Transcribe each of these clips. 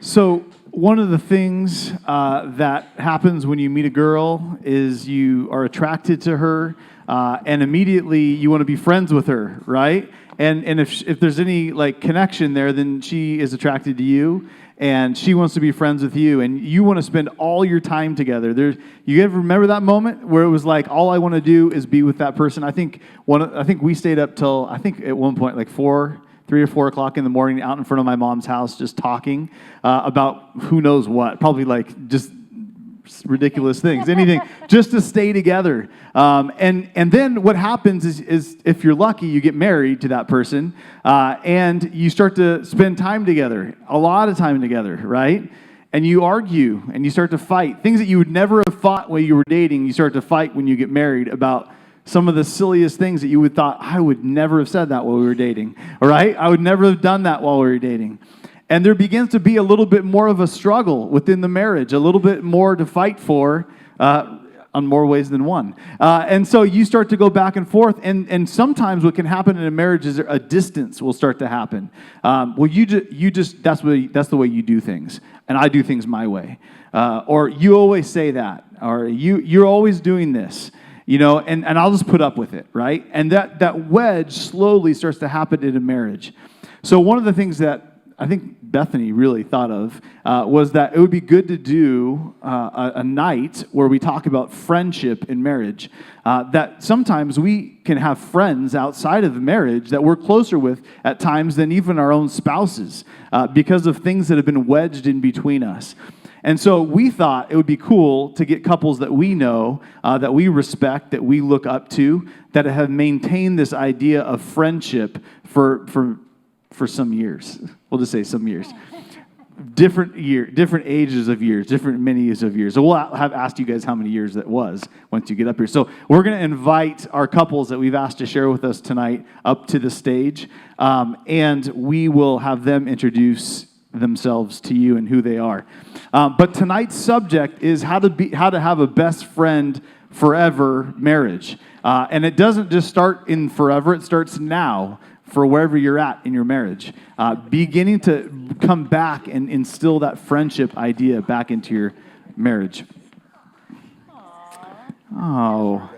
So one of the things that happens when you meet a girl is you are attracted to her, and immediately you want to be friends with her, right? And if there's any like connection there, then she is attracted to you, and she wants to be friends with you, and you want to spend all your time together. You ever remember that moment where it was like, all I want to do is be with that person? I think we stayed up till, I think at one point like 3 or 4 o'clock in the morning out in front of my mom's house just talking about who knows what, probably like just ridiculous things, anything, just to stay together. And then what happens is if you're lucky, you get married to that person, and you start to spend time together, a lot of time together, right? And you argue, and you start to fight. Things that you would never have fought when you were dating, you start to fight when you get married about some of the silliest things that you would thought, I would never have said that while we were dating, all right? I would never have done that while we were dating. And there begins to be a little bit more of a struggle within the marriage, a little bit more to fight for on more ways than one. And so you start to go back and forth, and sometimes what can happen in a marriage is a distance will start to happen. Well, that's the way you do things, and I do things my way. Or you always say that, or you're always doing this. And I'll just put up with it, right? And that wedge slowly starts to happen in a marriage. So one of the things that I think Bethany really thought of was that it would be good to do a night where we talk about friendship in marriage. That sometimes we can have friends outside of marriage that we're closer with at times than even our own spouses because of things that have been wedged in between us. And so we thought it would be cool to get couples that we know, that we respect, that we look up to, that have maintained this idea of friendship for some years. We'll just say some years. Different ages of years, different many years of years. So we'll have asked you guys how many years that was once you get up here. So we're going to invite our couples that we've asked to share with us tonight up to the stage, and we will have them introduce themselves to you and who they are. But tonight's subject is how to have a best friend forever marriage. And it doesn't just start in forever, it starts now for wherever you're at in your marriage. Beginning to come back and instill that friendship idea back into your marriage. Oh.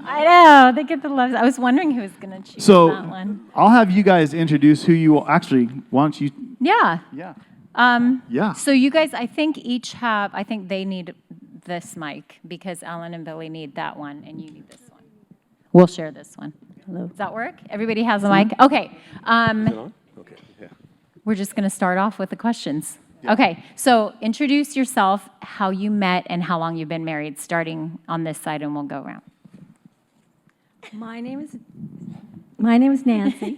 I know, they get the love. I was wondering who was going to choose that one. I'll have you guys introduce who you actually, why don't you? Yeah. Yeah. So you guys, I think they need this mic because Alan and Billy need that one and you need this one. We'll share this one. Hello. Does that work? Everybody has a mic? Okay. Is it on? Okay, yeah. We're just going to start off with the questions. Yeah. Okay, so introduce yourself, how you met, and how long you've been married, starting on this side, and we'll go around. My name is Nancy.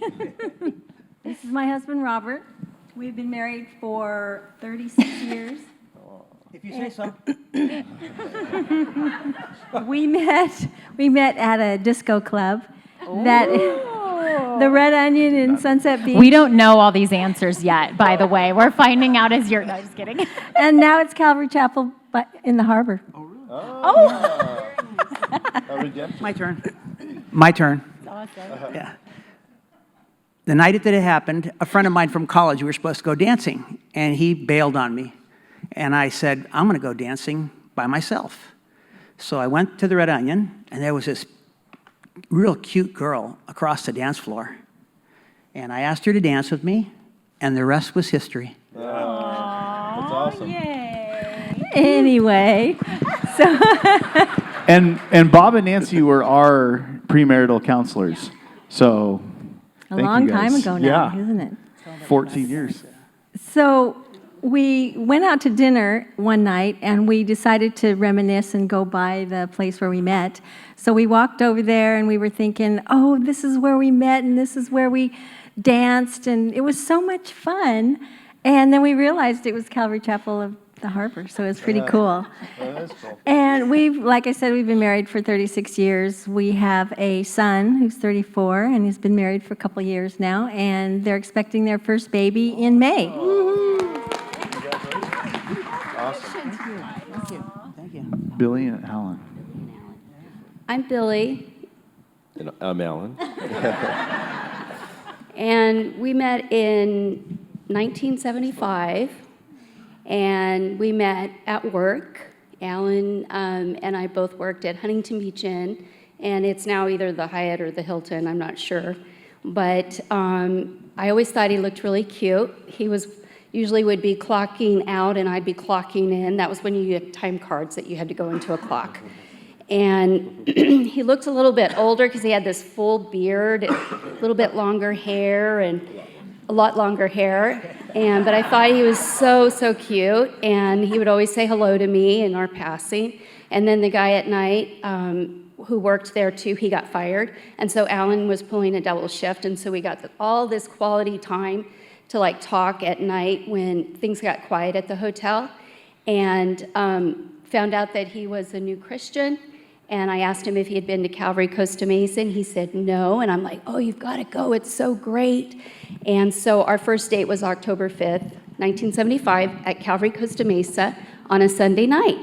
This is my husband, Robert. We've been married for 36 years. If you say so. We met at a disco club. The Red Onion in Sunset Beach. We don't know all these answers yet, by the way. We're finding out as you're... No, just kidding. And now it's Calvary Chapel in the harbor. Oh! My turn. My turn. Awesome. Yeah. The night that it happened, a friend of mine from college, we were supposed to go dancing, and he bailed on me. And I said, I'm going to go dancing by myself. So I went to the Red Onion, and there was this real cute girl across the dance floor. And I asked her to dance with me, and the rest was history. Wow. That's awesome. Yay. Anyway, so... And Bob and Nancy were our premarital counselors. So a long time ago now, isn't it? 14 years. So we went out to dinner one night, and we decided to reminisce and go by the place where we met. So we walked over there, and we were thinking, oh, this is where we met, and this is where we danced, and it was so much fun. And then we realized it was Calvary Chapel of the Harbor, so it was pretty cool. That is cool. And like I said, we've been married for 36 years. We have a son who's 34, and he's been married for a couple years now, and they're expecting their first baby in May. Awesome. Thank you. Billy and Alan. I'm Billy, And I'm Alan. and we met in 1975, and we met at work. Alan and I both worked at Huntington Beach Inn, and it's now either the Hyatt or the Hilton, I'm not sure. But I always thought he looked really cute. He usually would be clocking out, and I'd be clocking in. That was when you had time cards that you had to go into a clock. And he looked a little bit older because he had this full beard, a little bit longer hair, and a lot longer hair. But I thought he was so, so cute. And he would always say hello to me in our passing. And then the guy at night who worked there too, he got fired. And so Alan was pulling a double shift. And so we got all this quality time to like talk at night when things got quiet at the hotel. And found out that he was a new Christian. And I asked him if he had been to Calvary Costa Mesa, and he said no. And I'm like, oh, you've got to go. It's so great. And so our first date was October 5th, 1975, at Calvary Costa Mesa on a Sunday night.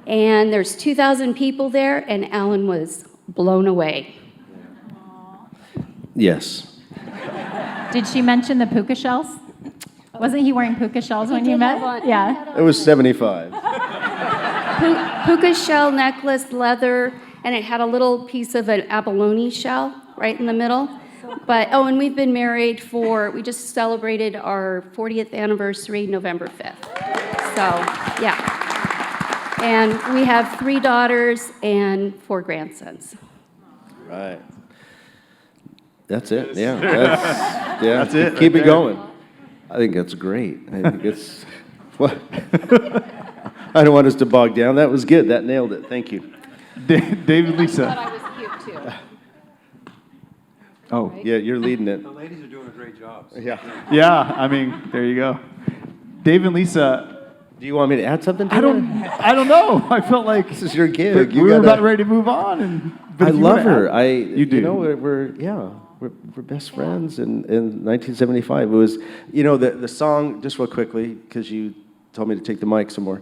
And there's 2,000 people there, and Alan was blown away. Yes. Did she mention the puka shells? Wasn't he wearing puka shells when you met? Yeah. It was 75. Puka shell necklace, leather, and it had a little piece of an abalone shell right in the middle. But, and we've been married we just celebrated our 40th anniversary November 5th. So, yeah. And we have 3 daughters and 4 grandsons. Right. That's it. Yeah. That's it Keep right it going. I think that's great. I think it's what. I don't want us to bog down. That was good. That nailed it. Thank you. David, Lisa. I was cute too. Oh, Yeah, you're leading it. The ladies are doing a great job. Yeah. yeah. I mean, there you go. Dave and Lisa. Do you want me to add something to I that? don't know. I felt like This is your gig. we were about ready to move on, but I if you love wanna her. add- You do. know, we're best friends. In 1975, it was, the song. Just real quickly, because you told me to take the mic some more.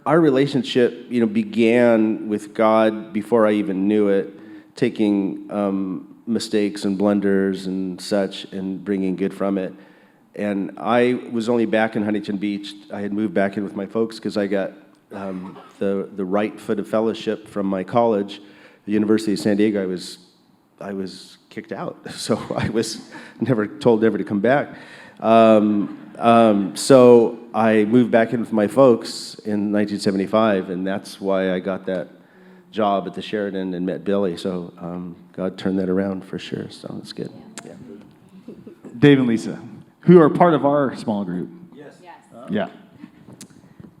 Our relationship, began with God before I even knew it, taking mistakes and blunders and such, and bringing good from it. And I was only back in Huntington Beach. I had moved back in with my folks because I got the right foot of fellowship from my college, the University of San Diego. I was kicked out, so I was told never to come back. So I moved back in with my folks in 1975, and that's why I got that job at the Sheridan and met Billy. So God turned that around for sure. So it's good. Yeah. Dave and Lisa, who are part of our small group. Yes. Yeah.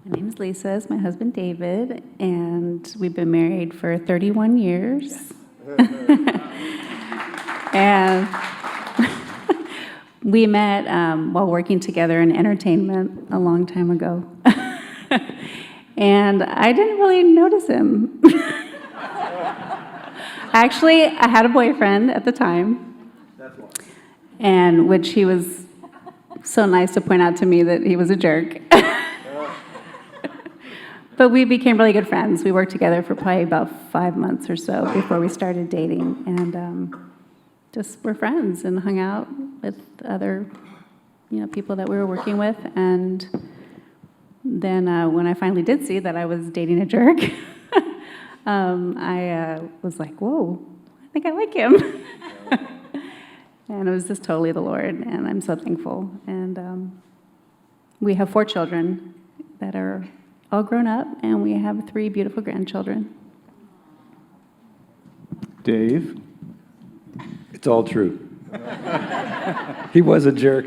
My name is Lisa, it's my husband David, and we've been married for 31 years. And we met while working together in entertainment a long time ago. And I didn't really notice him. Actually, I had a boyfriend at the time, and which he was so nice to point out to me that he was a jerk. But we became really good friends. We worked together for probably about 5 months or so before we started dating, and just were friends and hung out with other, people that we were working with. And then when I finally did see that I was dating a jerk, I was like, whoa, I think I like him. And it was just totally the Lord, and I'm so thankful. And we have 4 children that are all grown up, and we have 3 beautiful grandchildren. Dave. It's all true. He was a jerk.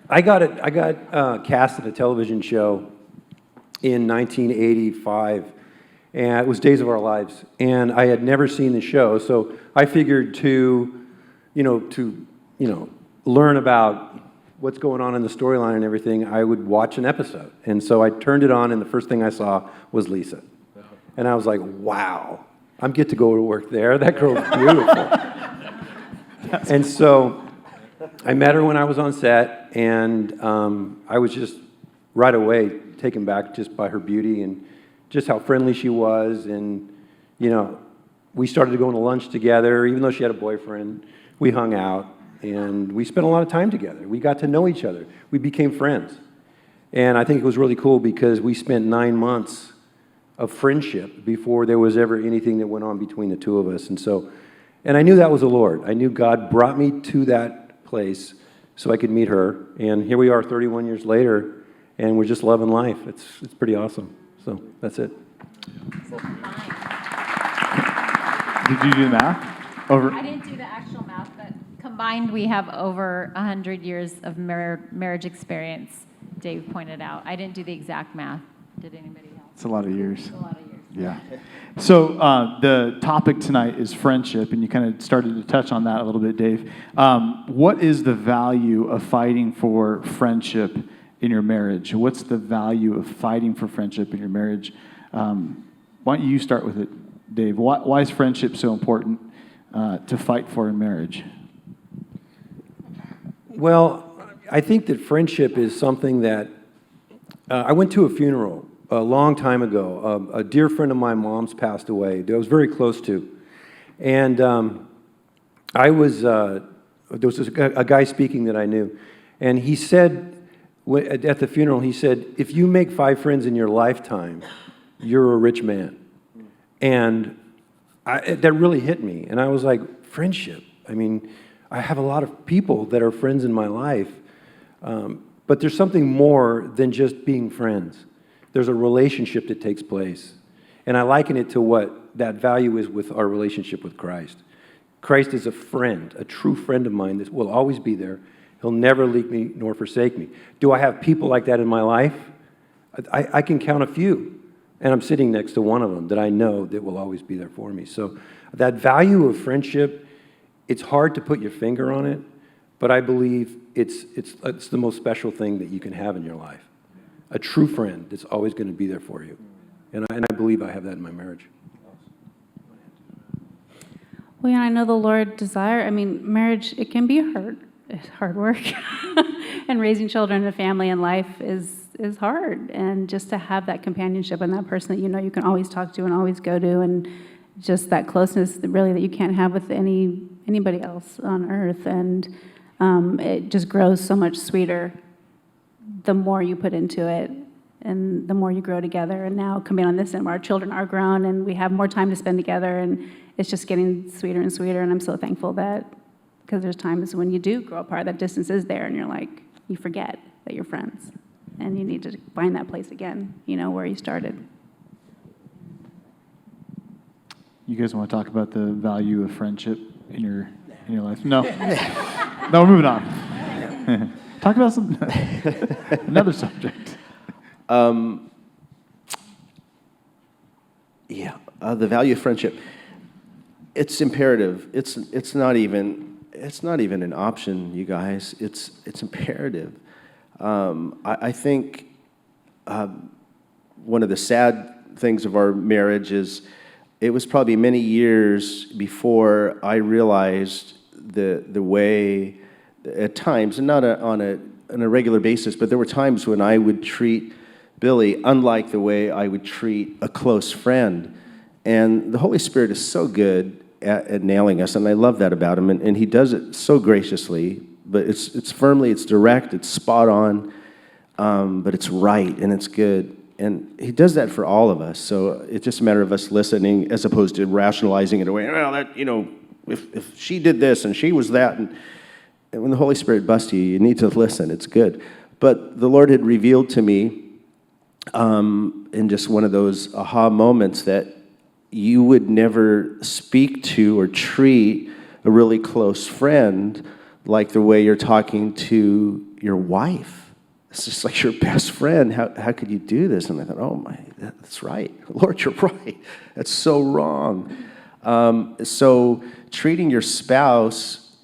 I got cast in a television show in 1985, and it was Days of Our Lives, and I had never seen the show, so I figured to learn about what's going on in the storyline and everything, I would watch an episode. And so I turned it on, and the first thing I saw was Lisa. And I was like, wow, I get to go to work there. That girl's beautiful. And so I met her when I was on set, and I was just right away taken back just by her beauty and just how friendly she was. And, we started going to lunch together, even though she had a boyfriend. we hung out, and we spent a lot of time together. We got to know each other. We became friends. And I think it was really cool because we spent 9 months of friendship before there was ever anything that went on between the two of us. And I knew that was the Lord. I knew God brought me to that place so I could meet her. And here we are 31 years later, and we're just loving life. It's pretty awesome. So that's it. Did you do the math? I didn't do the actual math, but combined, we have over 100 years of marriage experience, Dave pointed out. I didn't do the exact math. Did anybody else? It's a lot of years. It's a lot of years. Yeah. So the topic tonight is friendship, and you kind of started to touch on that a little bit, Dave. What is the value of fighting for friendship in your marriage? What's the value of fighting for friendship in your marriage? Why don't you start with it, Dave? Why is friendship so important to fight for in marriage? Well, I think that friendship is something that I went to a funeral a long time ago. A dear friend of my mom's passed away that I was very close to. And there was a guy speaking that I knew. And he said, at the funeral, he said, if you make 5 friends in your lifetime, you're a rich man. And that really hit me. And I was like, friendship? I mean, I have a lot of people that are friends in my life. But there's something more than just being friends. There's a relationship that takes place. And I liken it to what that value is with our relationship with Christ. Christ is a friend, a true friend of mine that will always be there. He'll never leave me nor forsake me. Do I have people like that in my life? I can count a few. And I'm sitting next to one of them that I know that will always be there for me. So that value of friendship, it's hard to put your finger on it, but I believe it's the most special thing that you can have in your life. A true friend that's always going to be there for you. And I believe I have that in my marriage. Well, yeah, I know the Lord marriage, it can be it's hard work. And raising children in a family and life is hard. And just to have that companionship and that person that you know you can always talk to and always go to, and just that closeness really that you can't have with anybody else on earth. And it just grows so much sweeter the more you put into it and the more you grow together. And now coming on this end where our children are grown and we have more time to spend together, and it's just getting sweeter and sweeter. And I'm so thankful that, because there's times when you do grow apart, that distance is there, and you're like, you forget that you're friends. And you need to find that place again, where you started. You guys want to talk about the value of friendship in your life? No. No, we're moving on. Talk about another subject. The value of friendship. It's imperative. It's not even an option, you guys. It's imperative. I think one of the sad things of our marriage is it was probably many years before I realized the way, at times, and not on a regular basis, but there were times when I would treat Billy unlike the way I would treat a close friend. And the Holy Spirit is so good at nailing us, and I love that about him. And he does it so graciously, but it's firmly, it's direct, it's spot on, but it's right and it's good. And he does that for all of us. So it's just a matter of us listening as opposed to rationalizing it away. Well, that, if she did this and she was that. And when the Holy Spirit busts you, you need to listen. It's good. But the Lord had revealed to me in just one of those aha moments that you would never speak to or treat a really close friend like the way you're talking to your wife. It's just like your best friend. How could you do this? And I thought, oh my, that's right. Lord, you're right. That's so wrong. So treating your spouse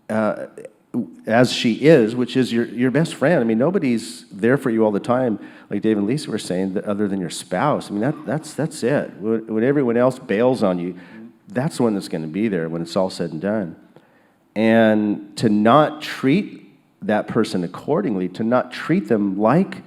as she is, which is your best friend. I mean, nobody's there for you all the time, like Dave and Lisa were saying, other than your spouse. I mean, that's it. When everyone else bails on you, that's the one that's going to be there when it's all said and done. And to not treat that person accordingly, to not treat them like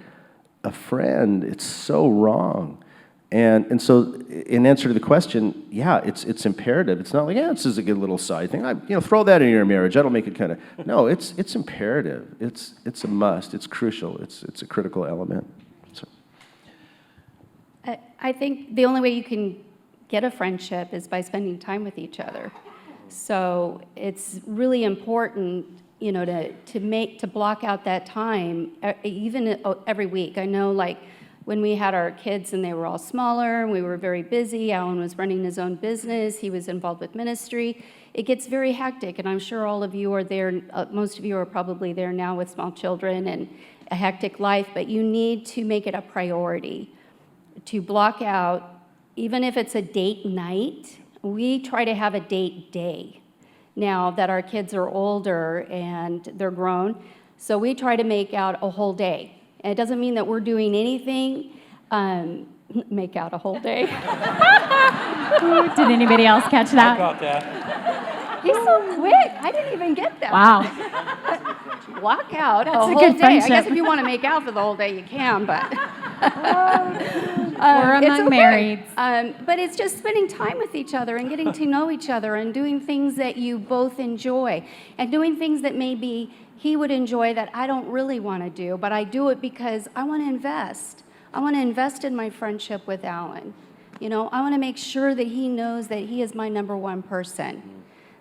a friend, it's so wrong. And so in answer to the question, yeah, it's imperative. It's not like, yeah, this is a good little side thing. Throw that in your marriage. That'll make it kind of. No, it's imperative. It's a must. It's crucial. It's a critical element. So. I think the only way you can get a friendship is by spending time with each other. So it's really important, to block out that time, even every week. I know, like, when we had our kids and they were all smaller and we were very busy, Alan was running his own business, he was involved with ministry. It gets very hectic, and I'm sure all of you are there, most of you are probably there now with small children and a hectic life, but you need to make it a priority to block out, even if it's a date night. We try to have a date day now that our kids are older and they're grown, so we try to make out a whole day. And it doesn't mean that we're doing anything, make out a whole day. Did anybody else catch that? I got that. He's so quick. I didn't even get that. Wow. Block out That's a a whole good day. friendship. I guess if you want to make out for the whole day, you can, but. We're It's among okay. marrieds. But it's just spending time with each other and getting to know each other and doing things that you both enjoy and doing things that maybe he would enjoy that I don't really want to do, but I do it because I want to invest. I want to invest in my friendship with Alan. I want to make sure that he knows that he is my number one person.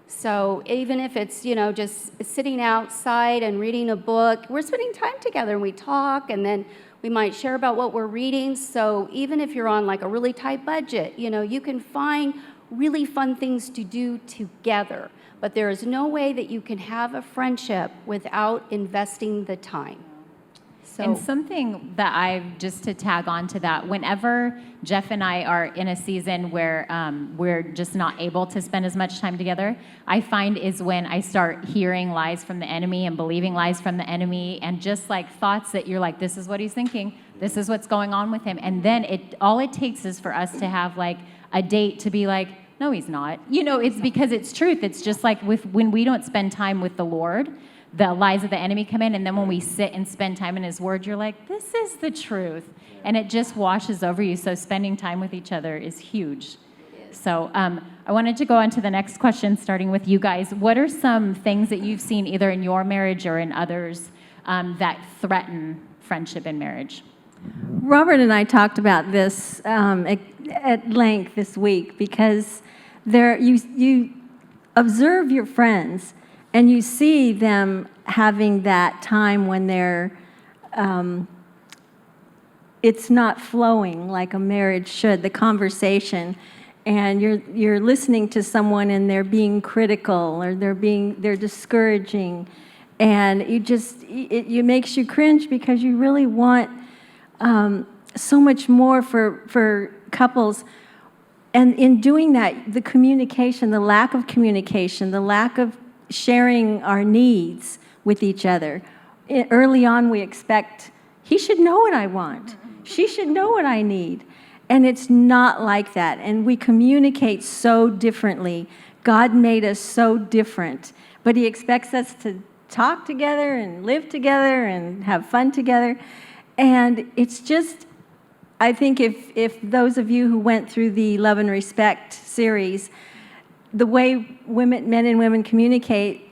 So even if it's, just sitting outside and reading a book, we're spending time together and we talk, and then we might share about what we're reading. So even if you're on like a really tight budget, you can find really fun things to do together. But there is no way that you can have a friendship without investing the time. And something that just to tag on to that, whenever Geoff and I are in a season where we're just not able to spend as much time together, I find is when I start hearing lies from the enemy and believing lies from the enemy, and just like thoughts that you're like, this is what he's thinking, this is what's going on with him. And then all it takes is for us to have like a date to be like, no, he's not. It's because it's truth. It's just like when we don't spend time with the Lord, the lies of the enemy come in, and then when we sit and spend time in his word, you're like, this is the truth. And it just washes over you. So spending time with each other is huge. So I wanted to go on to the next question, starting with you guys. What are some things that you've seen either in your marriage or in others that threaten friendship and marriage? Robert and I talked about this at length this week, because you observe your friends and you see them having that time when it's not flowing like a marriage should, the conversation, and you're listening to someone and they're being critical or they're discouraging, and it makes you cringe, because you really want so much more for couples. And in doing that, the communication, the lack of communication, the lack of sharing our needs with each other. Early on, we expect, he should know what I want. She should know what I need. And it's not like that. And we communicate so differently. God made us so different. But he expects us to talk together and live together and have fun together. And it's just, I think if those of you who went through the Love and Respect series, the way men and women communicate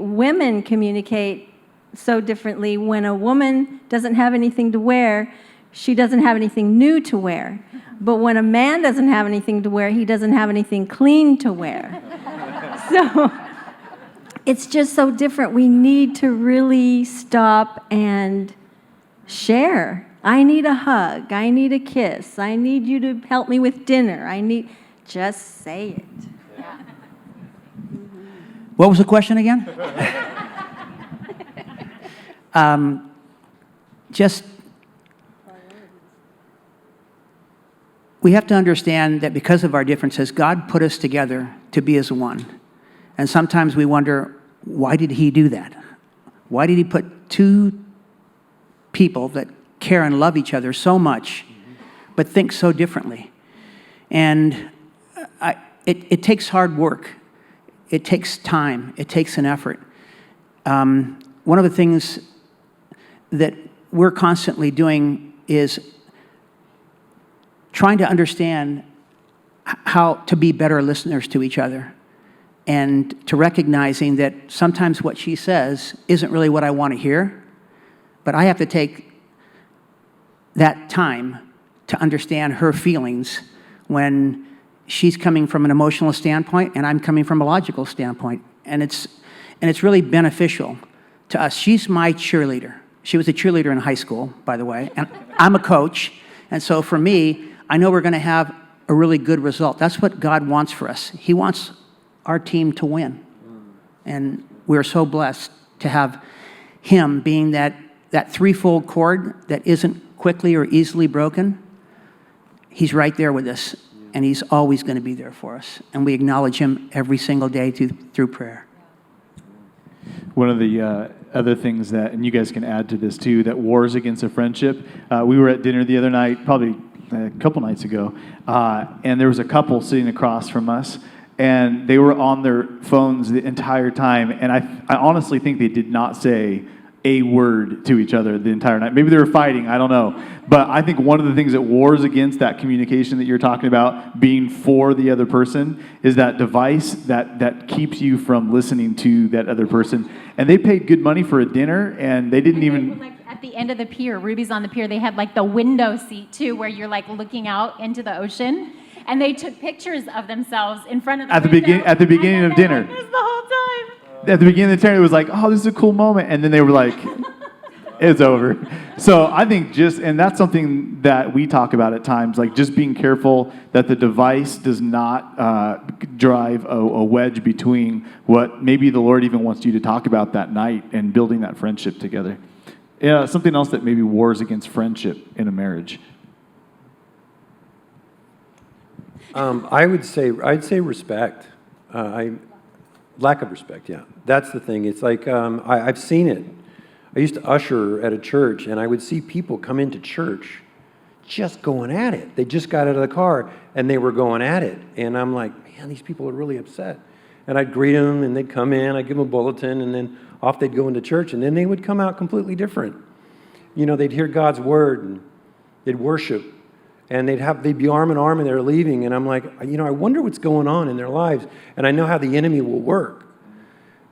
so differently. When a woman doesn't have anything to wear, she doesn't have anything new to wear. But when a man doesn't have anything to wear, he doesn't have anything clean to wear. So it's just so different. We need to really stop and share. I need a hug. I need a kiss. I need you to help me with dinner. Just say it. What was the question again? We have to understand that because of our differences, God put us together to be as one. And sometimes we wonder, why did he do that? Why did he put two people that care and love each other so much, but think so differently? And it takes hard work. It takes time. It takes an effort. One of the things that we're constantly doing is trying to understand how to be better listeners to each other, and to recognizing that sometimes what she says isn't really what I want to hear, but I have to take that time to understand her feelings when she's coming from an emotional standpoint and I'm coming from a logical standpoint. And it's really beneficial to us. She's my cheerleader. She was a cheerleader in high school, by the way, and I'm a coach. And so for me, I know we're going to have a really good result. That's what God wants for us. He wants our team to win. And we're so blessed to have him being that threefold cord that isn't quickly or easily broken. He's right there with us, and he's always going to be there for us. And we acknowledge him every single day through prayer. One of the other things that, and you guys can add to this too, that wars against a friendship. We were at dinner the other night, probably a couple nights ago, and there was a couple sitting across from us, and they were on their phones the entire time, and I honestly think they did not say a word to each other the entire night. Maybe they were fighting, I don't know. But I think one of the things that wars against that communication that you're talking about, being for the other person, is that device that keeps you from listening to that other person. And they paid good money for a dinner, and they didn't even... Like at the end of the pier, Ruby's on the pier, they had like the window seat too, where you're like looking out into the ocean. And they took pictures of themselves in front of the window. At the beginning of dinner. Like this the whole time. At the beginning of the dinner, it was like, oh, this is a cool moment. And then they were like, it's over. So I think and that's something that we talk about at times, like just being careful that the device does not drive a wedge between what maybe the Lord even wants you to talk about that night and building that friendship together. Yeah, something else that maybe wars against friendship in a marriage. I'd say respect. Lack of respect, yeah. That's the thing. It's like, I've seen it. I used to usher at a church, and I would see people come into church just going at it. They just got out of the car, and they were going at it. And I'm like, man, these people are really upset. And I'd greet them, and they'd come in, I'd give them a bulletin, and then off they'd go into church, and then they would come out completely different. You know, they'd hear God's word, and they'd worship, and they'd be arm in arm, and they're leaving, and I'm like, you know, I wonder what's going on in their lives, and I know how the enemy will work.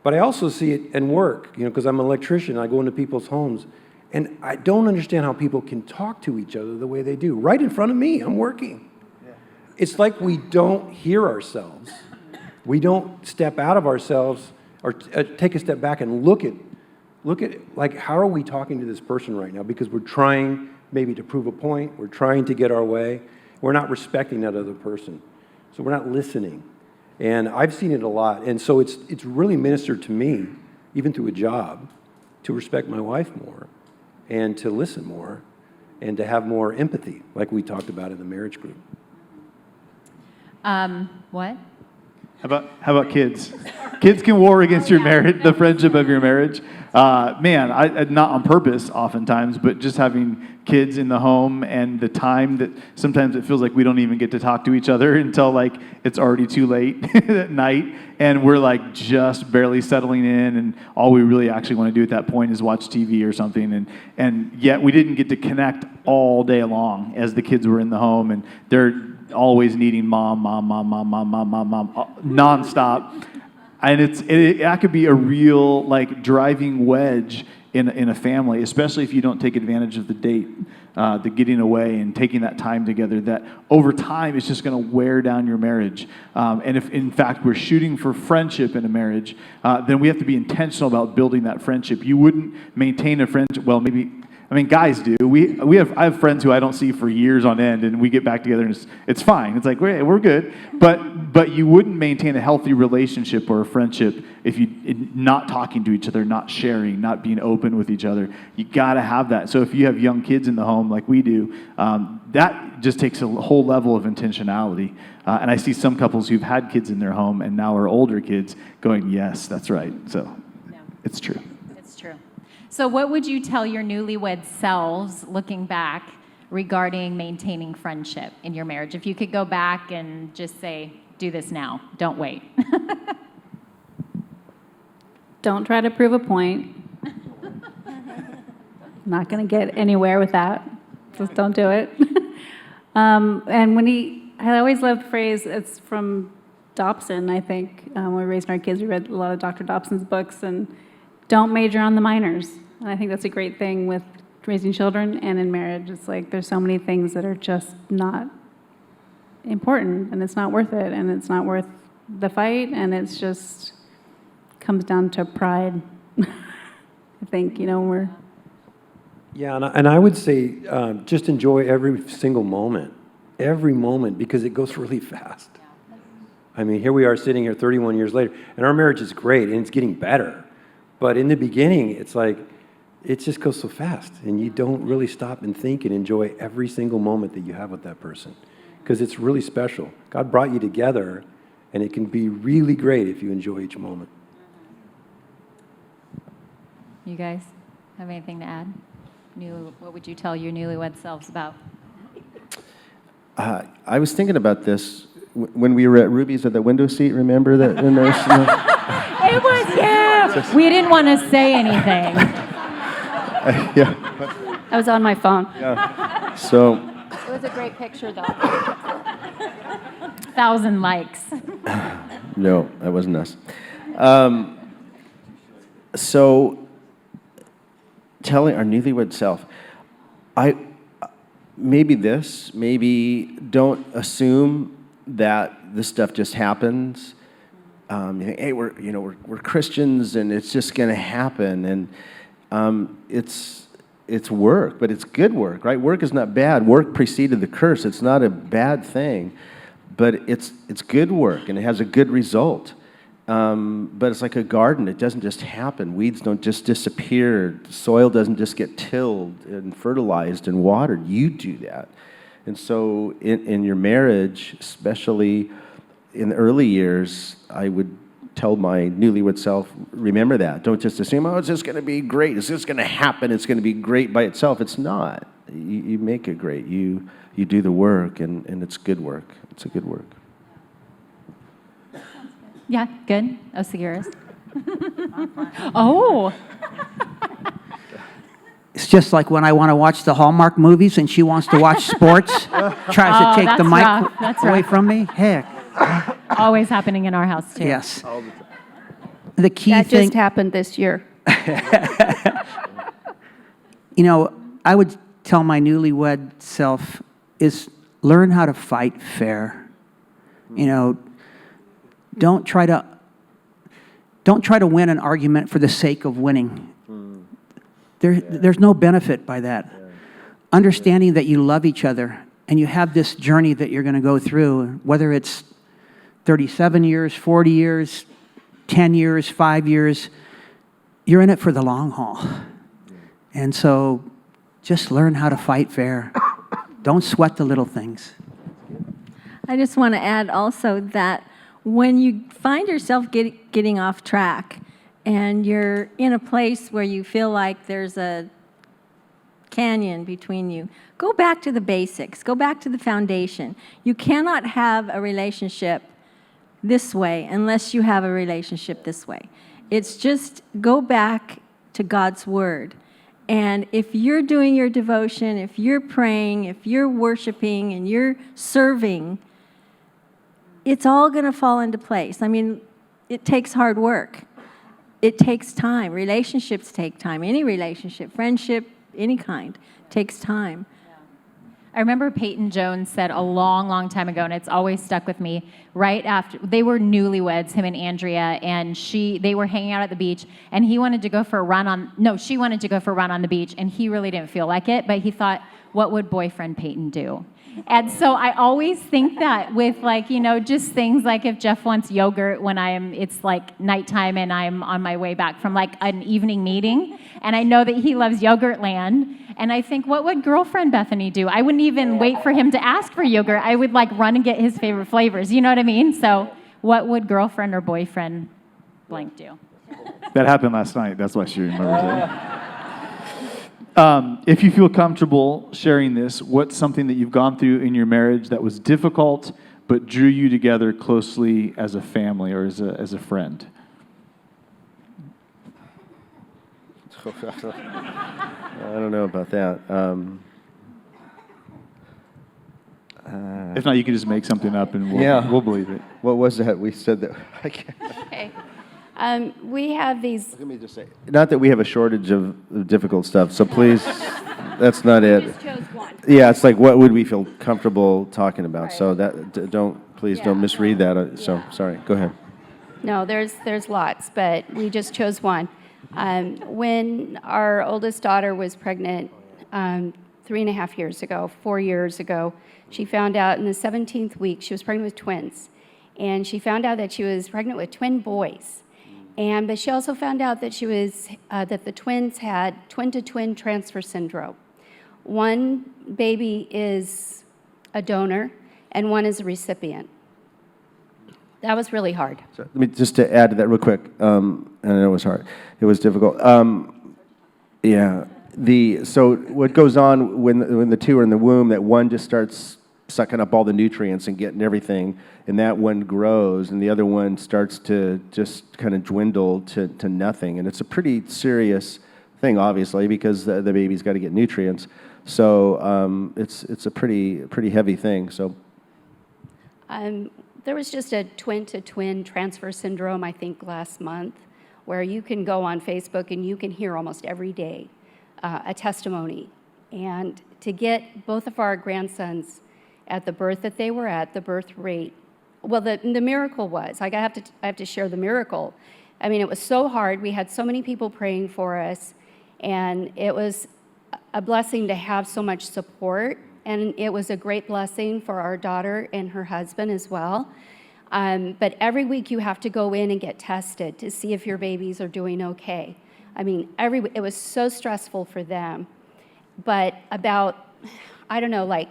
But I also see it in work, you know, because I'm an electrician, I go into people's homes, and I don't understand how people can talk to each other the way they do. Right in front of me, I'm working. Yeah. It's like we don't hear ourselves. We don't step out of ourselves or take a step back and look at, like, how are we talking to this person right now? Because we're trying maybe to prove a point. We're trying to get our way. We're not respecting that other person. So we're not listening. And I've seen it a lot. And so it's really ministered to me, even through a job, to respect my wife more and to listen more and to have more empathy, like we talked about in the marriage group. What? How about kids? Kids can war against your marriage, the friendship of your marriage. Man, I not on purpose oftentimes, but just having kids in the home and the time that sometimes it feels like we don't even get to talk to each other until like it's already too late at night, and we're like just barely settling in, and all we really actually want to do at that point is watch TV or something, and yet we didn't get to connect all day long as the kids were in the home, and they're always needing mom, nonstop. And that could be a real like driving wedge in a family, especially if you don't take advantage of the date, the getting away and taking that time together, that over time it's just going to wear down your marriage. And if in fact we're shooting for friendship in a marriage, then we have to be intentional about building that friendship. You wouldn't maintain a friendship, well, maybe, I mean, guys do. I have friends who I don't see for years on end, and we get back together, and it's fine. It's like, we're good. But you wouldn't maintain a healthy relationship or a friendship if you not talking to each other, not sharing, not being open with each other. You got to have that. So if you have young kids in the home like we do, that just takes a whole level of intentionality. And I see some couples who've had kids in their home and now are older kids going, yes, that's right. So it's true. It's true. So what would you tell your newlywed selves looking back regarding maintaining friendship in your marriage? If you could go back and just say, do this now, don't wait. Don't try to prove a point. Not going to get anywhere with that. Just don't do it. And when I always love the phrase, it's from Dobson, I think. When we were raising our kids, we read a lot of Dr. Dobson's books, and don't major on the minors. And I think that's a great thing with raising children and in marriage. It's like there's so many things that are just not important, and it's not worth it, and it's not worth the fight, and it's just comes down to pride. I think, we're... Yeah, and I would say just enjoy every single moment, because it goes really fast. I mean, here we are sitting here 31 years later, and our marriage is great, and it's getting better. But in the beginning, it's like, it just goes so fast, and you don't really stop and think and enjoy every single moment that you have with that person, because it's really special. God brought you together, and it can be really great if you enjoy each moment. You guys have anything to add? What would you tell your newlywed selves about? I was thinking about this when we were at Ruby's at the window seat. Remember that? When there's, It was, yeah. We didn't want to say anything. yeah. I was on my phone. Yeah. So. It was a great picture, though. 1,000 likes. No, that wasn't us. So, telling our newlywed self, maybe don't assume that this stuff just happens. You think, hey, we're Christians, and it's just going to happen, and it's work, but it's good work, right? Work is not bad. Work preceded the curse. It's not a bad thing, but it's good work, and it has a good result. But it's like a garden. It doesn't just happen. Weeds don't just disappear. Soil doesn't just get tilled and fertilized and watered. You do that. And so in your marriage, especially in the early years, I would tell my newlywed self, remember that. Don't just assume, it's just going to be great. It's just going to happen. It's going to be great by itself. It's not. You make it great. You do the work, and it's good work. It's a good work. Yeah, good. Osagiris. Oh. It's just like when I want to watch the Hallmark movies and she wants to watch sports, tries to take the mic away from me. Heck. Always happening in our house, too. Yes. The key That thing... just happened this year. I would tell my newlywed self is learn how to fight fair. Don't try to win an argument for the sake of winning. There's no benefit by that. Understanding that you love each other and you have this journey that you're going to go through, whether it's 37 years, 40 years, 10 years, 5 years, you're in it for the long haul. And so just learn how to fight fair. Don't sweat the little things. I just want to add also that when you find yourself getting off track and you're in a place where you feel like there's a canyon between you, go back to the basics. Go back to the foundation. You cannot have a relationship this way unless you have a relationship this way. It's just go back to God's Word. And if you're doing your devotion, if you're praying, if you're worshiping, and you're serving, it's all going to fall into place. I mean, it takes hard work. It takes time. Relationships take time. Any relationship, friendship, any kind, takes time. I remember Peyton Jones said a long, long time ago, and it's always stuck with me, right after, they were newlyweds, him and Andrea, and they were hanging out at the beach, and she wanted to go for a run on the beach, and he really didn't feel like it, but he thought, what would boyfriend Peyton do? And so I always think that with just things like if Geoff wants yogurt when it's like nighttime and I'm on my way back from like an evening meeting, and I know that he loves Yogurtland, and I think, what would girlfriend Bethany do? I wouldn't even wait for him to ask for yogurt. I would like run and get his favorite flavors. You know what I mean? So what would girlfriend or boyfriend blank do? That happened last night. That's why she remembers it. If you feel comfortable sharing this, what's something that you've gone through in your marriage that was difficult but drew you together closely as a family or as a friend? I don't know about that. If not, you can just make something up and we'll believe it. What was that? We said that. I can't. Okay. We have these. Let me just say, not that we have a shortage of difficult stuff, so please, that's not it. Just chose one. Yeah, it's like, what would we feel comfortable talking about? So that, please don't misread that. So, sorry, go ahead. No, there's lots, but we just chose one. When our oldest daughter was pregnant 3.5 years ago, 4 years ago, she found out in the 17th week she was pregnant with twins. And she found out that she was pregnant with twin boys. But she also found out that that the twins had twin-to-twin transfer syndrome. One baby is a donor, and one is a recipient. That was really hard. So let me just to add to that real quick. And I know it was hard. It was difficult. So what goes on when the two are in the womb? That one just starts sucking up all the nutrients and getting everything, and that one grows, and the other one starts to just kind of dwindle to nothing. And it's a pretty serious thing, obviously, because the baby's got to get nutrients. So it's a pretty heavy thing. So. There was just a twin-to-twin transfer syndrome, I think, last month, where you can go on Facebook and you can hear almost every day a testimony. And to get both of our grandsons at the birth that they were at, the birth rate, well, the miracle was, I have to share the miracle. I mean, it was so hard. We had so many people praying for us, and it was a blessing to have so much support. And it was a great blessing for our daughter and her husband as well. But every week you have to go in and get tested to see if your babies are doing okay. I mean, it was so stressful for them. But about, I don't know, like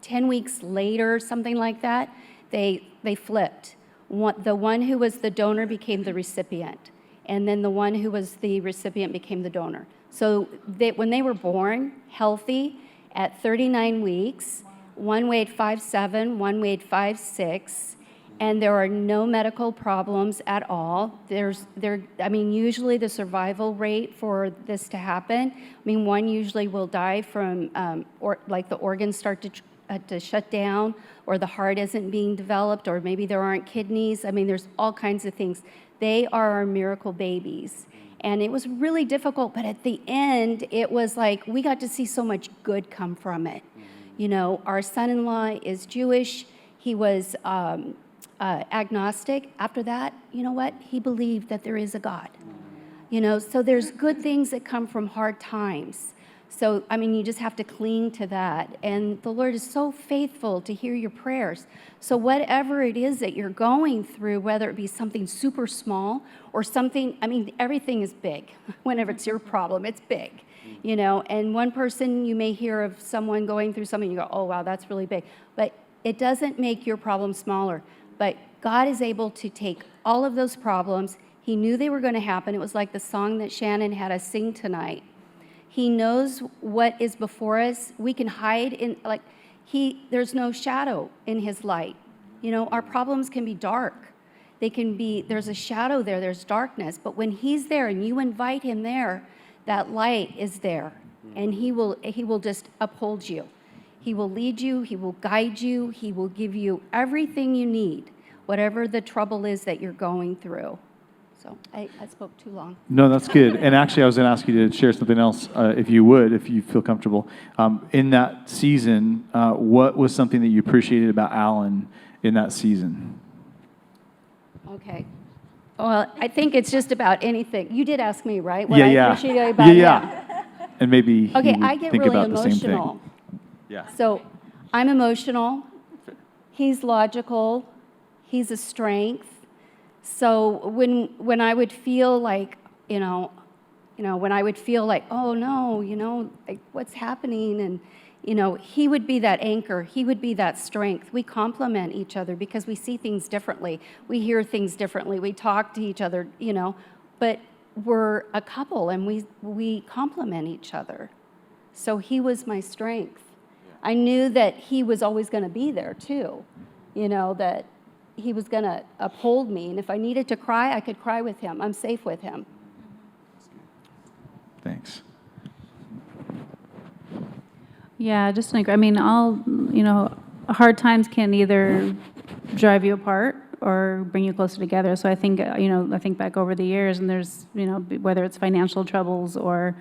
10 weeks later, something like that, they flipped. The one who was the donor became the recipient. And then the one who was the recipient became the donor. So when they were born healthy, at 39 weeks, one weighed 5'7", one weighed 5'6", and there are no medical problems at all. Usually the survival rate for this to happen, one usually will die from, like the organs start to shut down, or the heart isn't being developed, or maybe there aren't kidneys. There's all kinds of things. They are our miracle babies. And it was really difficult, but at the end, it was like we got to see so much good come from it. Our son-in-law is Jewish. He was agnostic. After that, you know what? He believed that there is a God. So there's good things that come from hard times. So, you just have to cling to that. And the Lord is so faithful to hear your prayers. So whatever it is that you're going through, whether it be something super small or something, everything is big. Whenever it's your problem, it's big. And one person, you may hear of someone going through something, you go, oh, wow, that's really big. But it doesn't make your problem smaller. But God is able to take all of those problems. He knew they were going to happen. It was like the song that Shannon had us sing tonight. He knows what is before us. We can hide in, there's no shadow in his light. Our problems can be dark. There's a shadow there, there's darkness. But when he's there and you invite him there, that light is there. And he will just uphold you. He will lead you, he will guide you, he will give you everything you need, whatever the trouble is that you're going through. So I spoke too long. No, that's good. And actually, I was going to ask you to share something else, if you feel comfortable. In that season, what was something that you appreciated about Alan in that season? Okay. Well, I think it's just about anything. You did ask me, right? What I appreciated about yeah. And maybe okay, he would I get think really about the same emotional. thing. Yeah. So I'm emotional. He's logical. He's a strength. So when I would feel like, when I would feel like, oh no, like what's happening, and he would be that anchor. He would be that strength. We complement each other because we see things differently. We hear things differently. We talk to each other, but we're a couple and we complement each other. So he was my strength. I knew that he was always going to be there too, that he was going to uphold me. And if I needed to cry, I could cry with him. I'm safe with him. Thanks. Yeah, just like, hard times can either drive you apart or bring you closer together. So I think, I think back over the years, and there's, whether it's financial troubles, or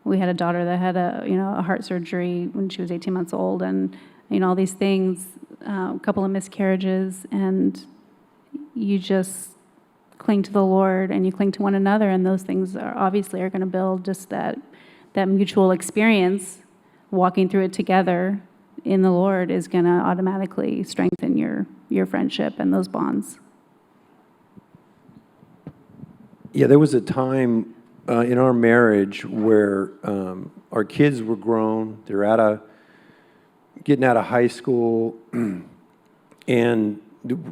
we had a daughter that had a heart surgery when she was 18 months old, and, all these things, a couple of miscarriages, and you just cling to the Lord and you cling to one another, and those things are obviously going to build just that mutual experience. Walking through it together in the Lord is going to automatically strengthen your friendship and those bonds. Yeah, there was a time in our marriage where our kids were grown. They're getting out of high school, and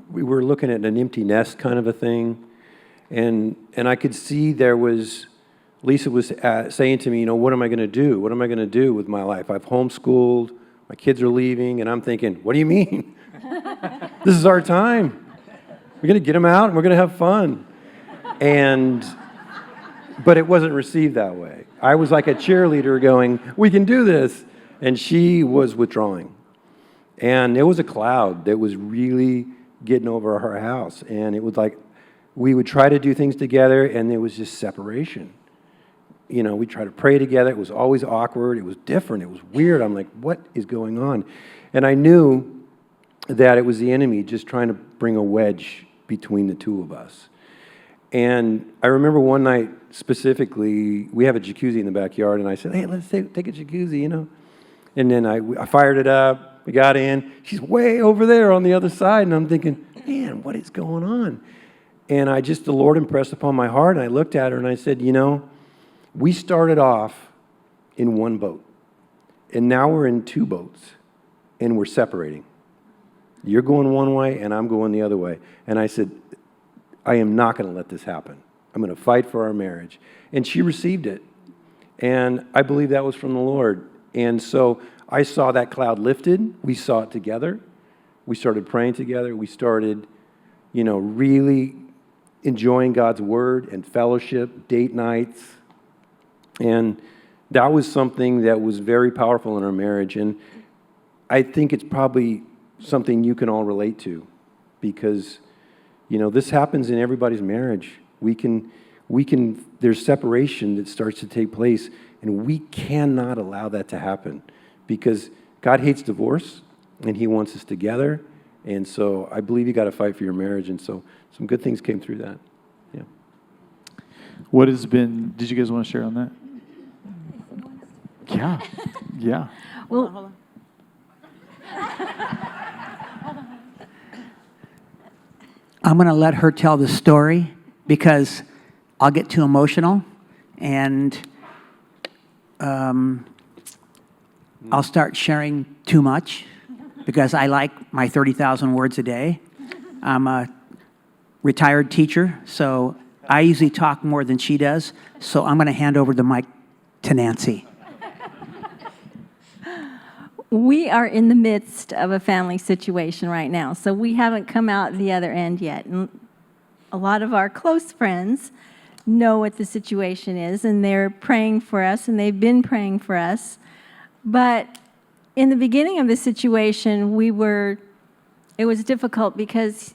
we were looking at an empty nest kind of a thing. And I could see Lisa was saying to me, what am I going to do? What am I going to do with my life? I've homeschooled, my kids are leaving, and I'm thinking, what do you mean? This is our time. We're going to get them out, and we're going to have fun. But it wasn't received that way. I was like a cheerleader going, we can do this. And she was withdrawing. And it was a cloud that was really getting over our house. And it was like, we would try to do things together, and there was just separation. We tried to pray together. It was always awkward. It was different. It was weird. I'm like, what is going on? And I knew that it was the enemy just trying to bring a wedge between the two of us. And I remember one night specifically, we have a jacuzzi in the backyard, and I said, hey, let's take a jacuzzi, And then I fired it up. We got in. She's way over there on the other side, and I'm thinking, man, what is going on? And the Lord impressed upon my heart, and I looked at her, and I said, we started off in one boat, and now we're in two boats, and we're separating. You're going one way, and I'm going the other way. And I said, I am not going to let this happen. I'm going to fight for our marriage. And she received it. And I believe that was from the Lord. And so I saw that cloud lifted. We saw it together. We started praying together. We started, really enjoying God's word and fellowship, date nights. And that was something that was very powerful in our marriage. And I think it's probably something you can all relate to, because this happens in everybody's marriage. There's separation that starts to take place, and we cannot allow that to happen, because God hates divorce, and He wants us together. And so I believe you got to fight for your marriage, and so some good things came through that. Yeah. Did you guys want to share on that? Yeah. Yeah. Well, Hold on. I'm going to let her tell the story, because I'll get too emotional, and I'll start sharing too much, because I like my 30,000 words a day. I'm a retired teacher, so I usually talk more than she does, so I'm going to hand over the mic to Nancy. we are in the midst of a family situation right now, so we haven't come out the other end yet. And a lot of our close friends know what the situation is, and they're praying for us, and they've been praying for us. But in the beginning of the situation, it was difficult, because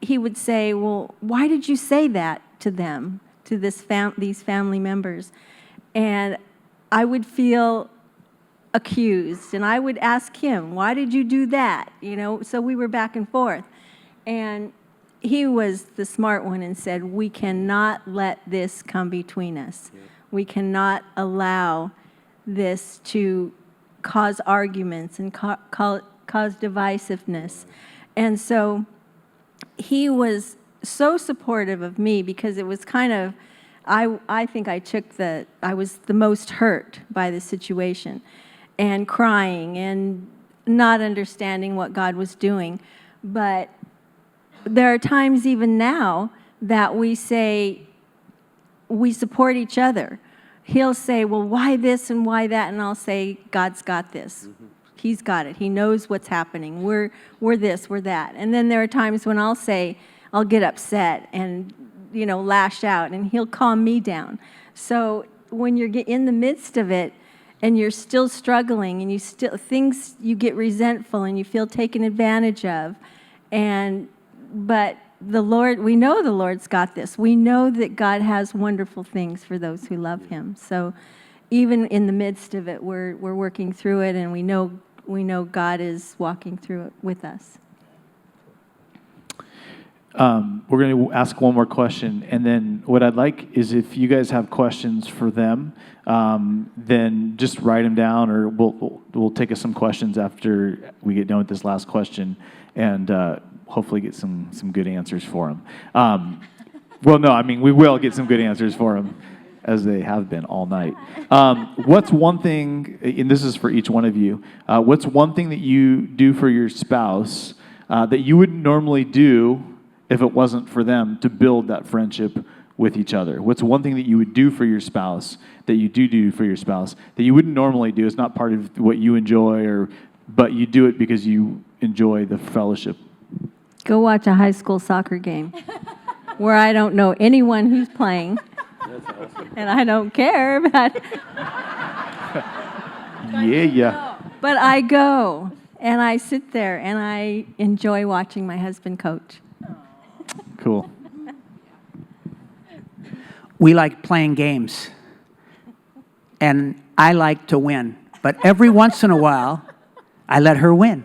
he would say, well, why did you say that to them, to these family members? And I would feel accused, and I would ask him, why did you do that? So we were back and forth. And he was the smart one and said, we cannot let this come between us. Yeah. We cannot allow this to cause arguments and cause divisiveness. And so he was so supportive of me, because it was kind of, I think I was the most hurt by the situation, and crying and not understanding what God was doing. But there are times even now that we say, we support each other. He'll say, well, why this and why that? And I'll say, God's got this. Mm-hmm. He's got it. He knows what's happening. We're this, we're that. And then there are times when I'll get upset and, lash out, and he'll calm me down. So when you're in the midst of it, and you're still struggling, and you get resentful, and you feel taken advantage of, but the Lord, we know the Lord's got this. We know that God has wonderful things for those who love Him. So even in the midst of it, we're working through it, and we know God is walking through it with us. We're going to ask one more question, and then what I'd like is if you guys have questions for them, then just write them down, or we'll take us some questions after we get done with this last question, and hopefully get some good answers for them. Well, no, I mean, we will get some good answers for them, as they have been all night. What's one thing, and this is for each one of you, what's one thing that you do for your spouse that you wouldn't normally do if it wasn't for them to build that friendship with each other? What's one thing that you would do for your spouse, that you do for your spouse, that you wouldn't normally do? It's not part of what you enjoy, but you do it because you enjoy the fellowship. Go watch a high school soccer game where I don't know anyone who's playing. That's awesome. And I don't care, but yeah. But I go, and I sit there, and I enjoy watching my husband coach. Cool. We like playing games, and I like to win. But every once in a while, I let her win.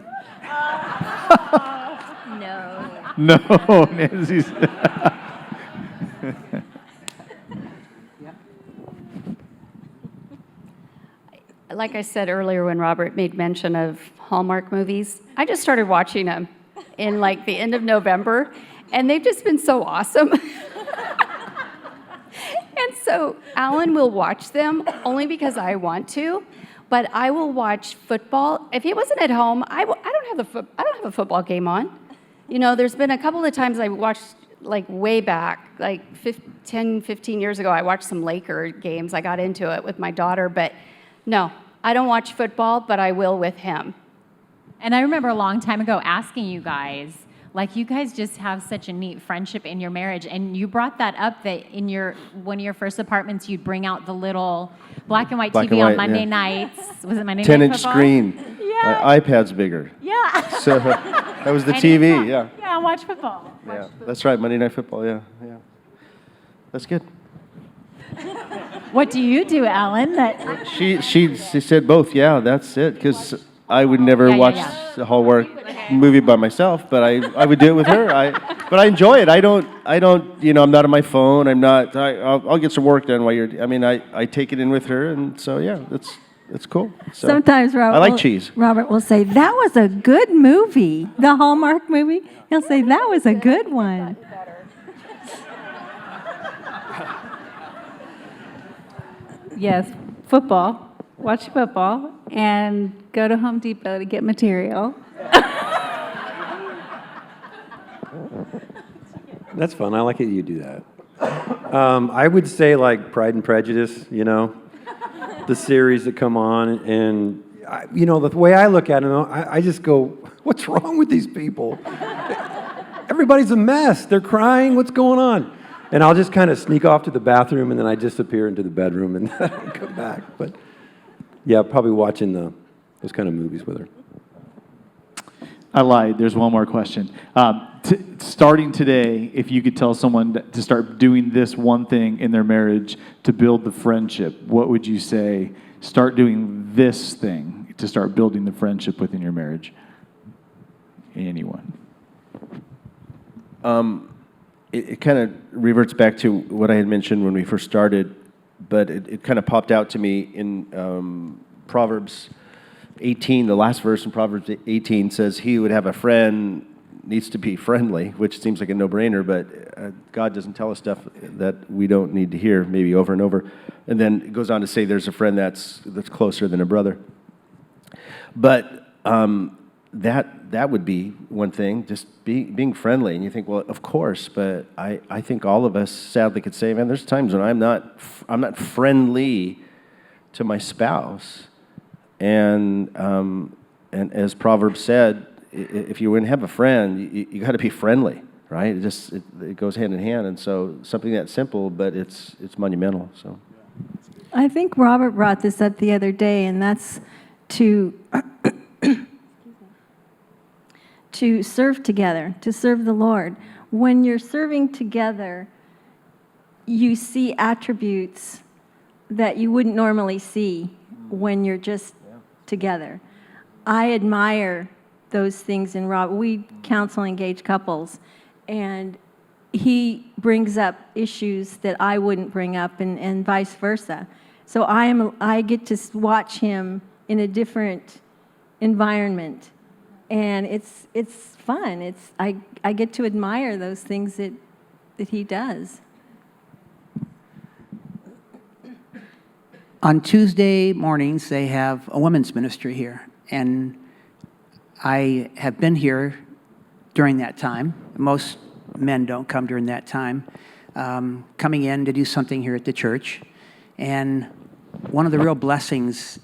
No, Nancy's. Like I said earlier when Robert made mention of Hallmark movies, I just started watching them in like the end of November, and they've just been so awesome. And so Alan will watch them only because I want to, but I will watch football. If he wasn't at home, I don't have a football game on. You know, there's been a couple of times I watched, like way back, like 10, 15 years ago, I watched some Laker games. I got into it with my daughter, but no, I don't watch football, but I will with him. And I remember a long time ago asking you guys, like, you guys just have such a neat friendship in your marriage, and you brought that up that in one of your first apartments, you'd bring out the little black and white TV on Monday nights. Was it Monday night 10-inch football? screen. Yeah. My iPad's bigger. Yeah. So that was the And TV, yeah. Yeah, watch football. Yeah, that's right, Monday Night Football, yeah. That's good. What do you do, Alan? She said both, yeah, that's it, because I would never watch the Hallmark movie by myself, but I would do it with her. But I enjoy it. I don't, I'm not on my phone. I'll get some work done while I take it in with her, and so, yeah, it's cool. So, sometimes Robert, I like cheese. Robert will say, that was a good movie, the Hallmark movie. He'll say, that was a good one. Yes, football. Watch football and go to Home Depot to get material. That's fun. I like it you do that. I would say like Pride and Prejudice, the series that come on. And, the way I look at it, I just go, what's wrong with these people? Everybody's a mess. They're crying. What's going on? And I'll just kind of sneak off to the bathroom, and then I disappear into the bedroom, and then I come back. But, yeah, probably watching those kind of movies with her. I lied. There's one more question. Starting today, if you could tell someone to start doing this one thing in their marriage to build the friendship, what would you say? Start doing this thing to start building the friendship within your marriage. Anyone? It kind of reverts back to what I had mentioned when we first started, but it kind of popped out to me in Proverbs 18. The last verse in Proverbs 18 says, he who would have a friend needs to be friendly, which seems like a no-brainer, but God doesn't tell us stuff that we don't need to hear, maybe over and over. And then it goes on to say there's a friend that's closer than a brother. But that would be one thing, just being friendly. And you think, well, of course, but I think all of us sadly could say, man, there's times when I'm not friendly to my spouse. And as Proverbs said, if you want to have a friend, you got to be friendly, right? It goes hand in hand. And so something that simple, but it's monumental. So. I think Robert brought this up the other day, and that's to to serve together, to serve the Lord. When you're serving together, you see attributes that you wouldn't normally see when you're just together. I admire those things in Rob. We counsel engaged couples, and he brings up issues that I wouldn't bring up, and vice versa. So I get to watch him in a different environment, and it's fun. I get to admire those things that he does. On Tuesday mornings, they have a women's ministry here, and I have been here during that time. Most men don't come during that time, coming in to do something here at the church. And one of the real blessings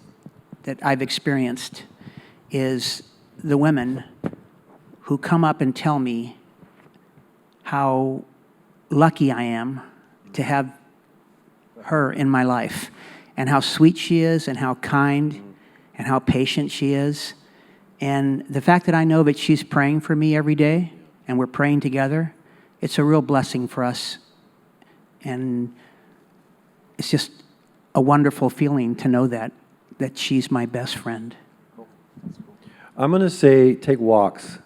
that I've experienced is the women who come up and tell me how lucky I am to have her in my life, and how sweet she is, and how kind, and how patient she is. And the fact that I know that she's praying for me every day, and we're praying together, it's a real blessing for us. And it's just a wonderful feeling to know that she's my best friend. I'm going to say take walks.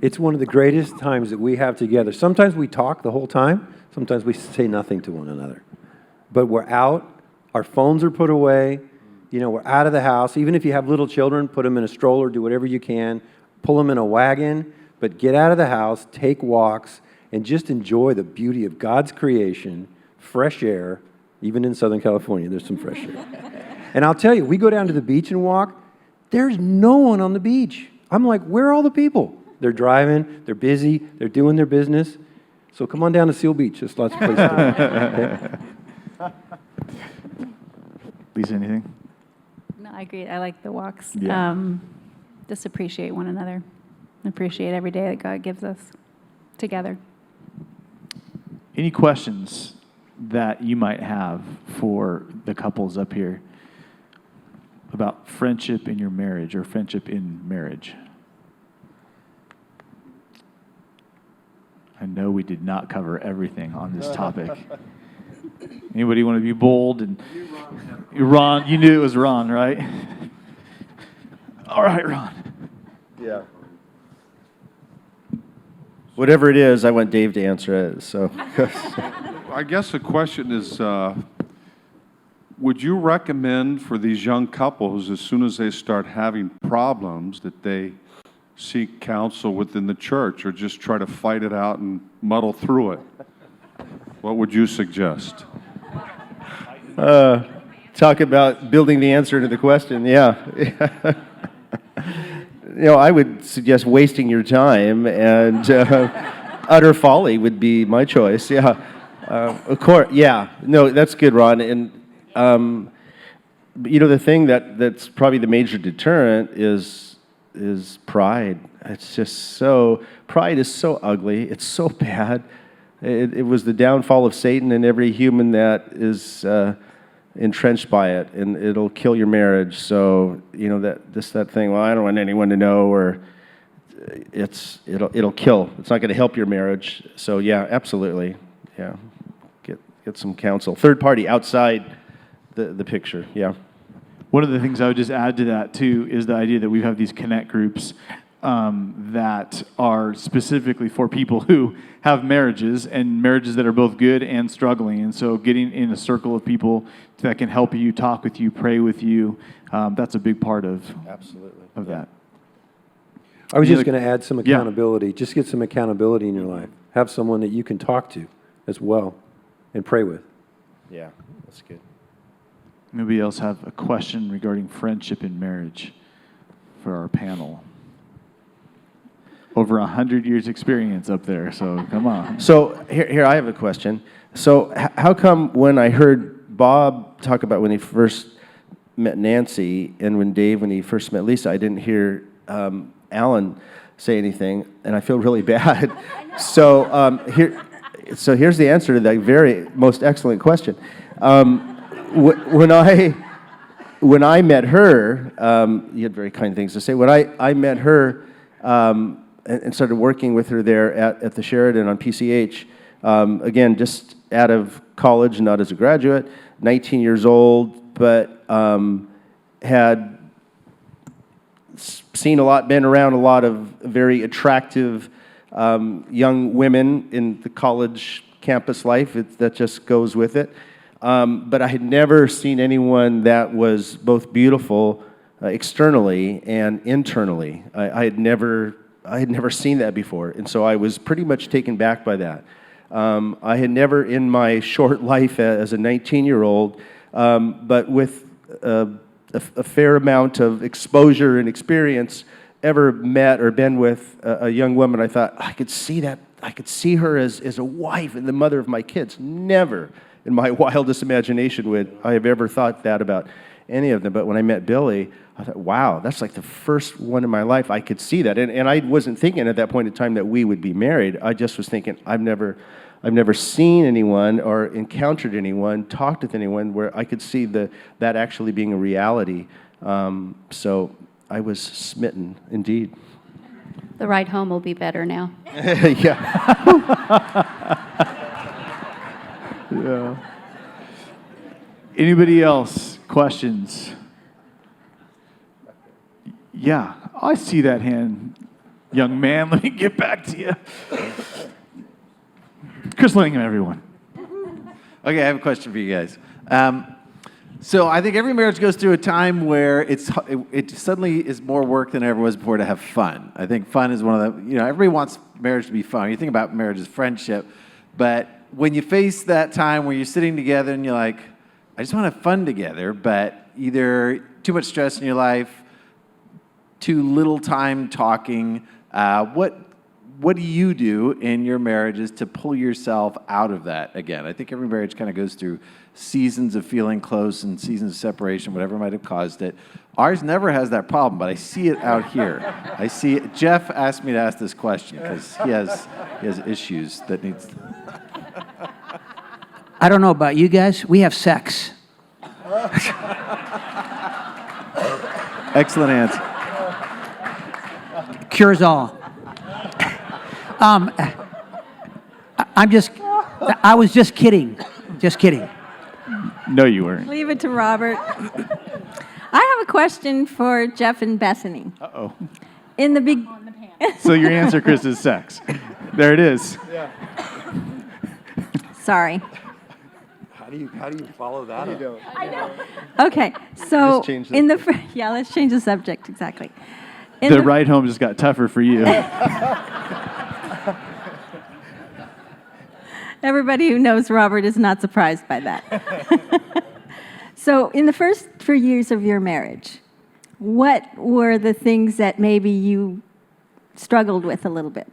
It's one of the greatest times that we have together. Sometimes we talk the whole time. Sometimes we say nothing to one another. But we're out. Our phones are put away. We're out of the house. Even if you have little children, put them in a stroller, do whatever you can. Pull them in a wagon. But get out of the house, take walks, and just enjoy the beauty of God's creation, fresh air. Even in Southern California, there's some fresh air. And I'll tell you, we go down to the beach and walk. There's no one on the beach. I'm like, where are all the people? They're driving. They're busy. They're doing their business. So come on down to Seal Beach. There's lots of places to go. Okay? Lisa, anything? No, I agree. I like the walks. Yeah. Just appreciate one another. Appreciate every day that God gives us together. Any questions that you might have for the couples up here about friendship in your marriage or friendship in marriage? I know we did not cover everything on this topic. Anybody want to be bold? And Ron, you knew it was Ron, right? All right, Ron. Yeah. Whatever it is, I want Dave to answer it. So, I guess the question is, would you recommend for these young couples, as soon as they start having problems, that they seek counsel within the church, or just try to fight it out and muddle through it? What would you suggest? talk about building the answer to the question. Yeah. I would suggest wasting your time, and utter folly would be my choice. Yeah. Of course. Yeah. No, that's good, Ron. And the thing that's probably the major deterrent is pride. It's just pride is so ugly. It's so bad. It was the downfall of Satan and every human that is entrenched by it, and it'll kill your marriage. So that thing. Well, I don't want anyone to know, or it'll kill. It's not going to help your marriage. So yeah, absolutely. Yeah, get some counsel. Third party outside the picture. Yeah. One of the things I would just add to that, too, is the idea that we have these connect groups that are specifically for people who have marriages, and marriages that are both good and struggling. And so getting in a circle of people that can help you, talk with you, pray with you, that's a big part of that. I was just going to add some accountability. Yeah. Just get some accountability in your life. Have someone that you can talk to as well and pray with. Yeah, that's good. Anybody else have a question regarding friendship in marriage for our panel? Over 100 years experience up there, so come on. So here I have a question. So how come when I heard Bob talk about when he first met Nancy, and when he first met Lisa, I didn't hear Alan say anything, and I feel really bad. So here's the answer to that very most excellent question. when I met her, you had very kind things to say. When I met her and started working with her there at the Sheridan on PCH, again, just out of college, not as a graduate, 19 years old, but had seen a lot, been around a lot of very attractive young women in the college campus life. That just goes with it. But I had never seen anyone that was both beautiful externally and internally. I had never seen that before, and so I was pretty much taken back by that. I had never in my short life as a 19-year-old, but with a fair amount of exposure and experience, ever met or been with a young woman. I thought, I could see that. I could see her as a wife and the mother of my kids. Never in my wildest imagination would I have ever thought that about any of them. But when I met Billy, I thought, wow, that's like the first one in my life I could see that. And I wasn't thinking at that point in time that we would be married. I just was thinking, I've never seen anyone or encountered anyone, talked with anyone where I could see that actually being a reality. So I was smitten, indeed. The ride home will be better now. Yeah. Yeah. Anybody else? Questions? Yeah, I see that hand, young man. Let me get back to you. Chris Linningham, everyone. Okay, I have a question for you guys. So I think every marriage goes through a time where it suddenly is more work than it ever was before to have fun. I think fun is one of the, everybody wants marriage to be fun. You think about marriage as friendship, but when you face that time where you're sitting together and you're like, I just want to have fun together, but either too much stress in your life, too little time talking, what do you do in your marriages to pull yourself out of that again? I think every marriage kind of goes through seasons of feeling close and seasons of separation, whatever might have caused it. Ours never has that problem, but I see it out here. I see it. Geoff asked me to ask this question because he has issues that needs. I don't know about you guys. We have sex. Excellent answer. Cures all. I was just kidding. Just kidding. No, you weren't. Leave it to Robert. I have a question for Geoff and Bethany. Uh-oh. In the big. So your answer, Chris, is sex. There it is. Yeah. Sorry. How do you follow that up? I know. Okay, so Just change the- in the let's change the subject exactly. The ride home just got tougher for you. Everybody who knows Robert is not surprised by that. So in the first few years of your marriage, what were the things that maybe you struggled with a little bit?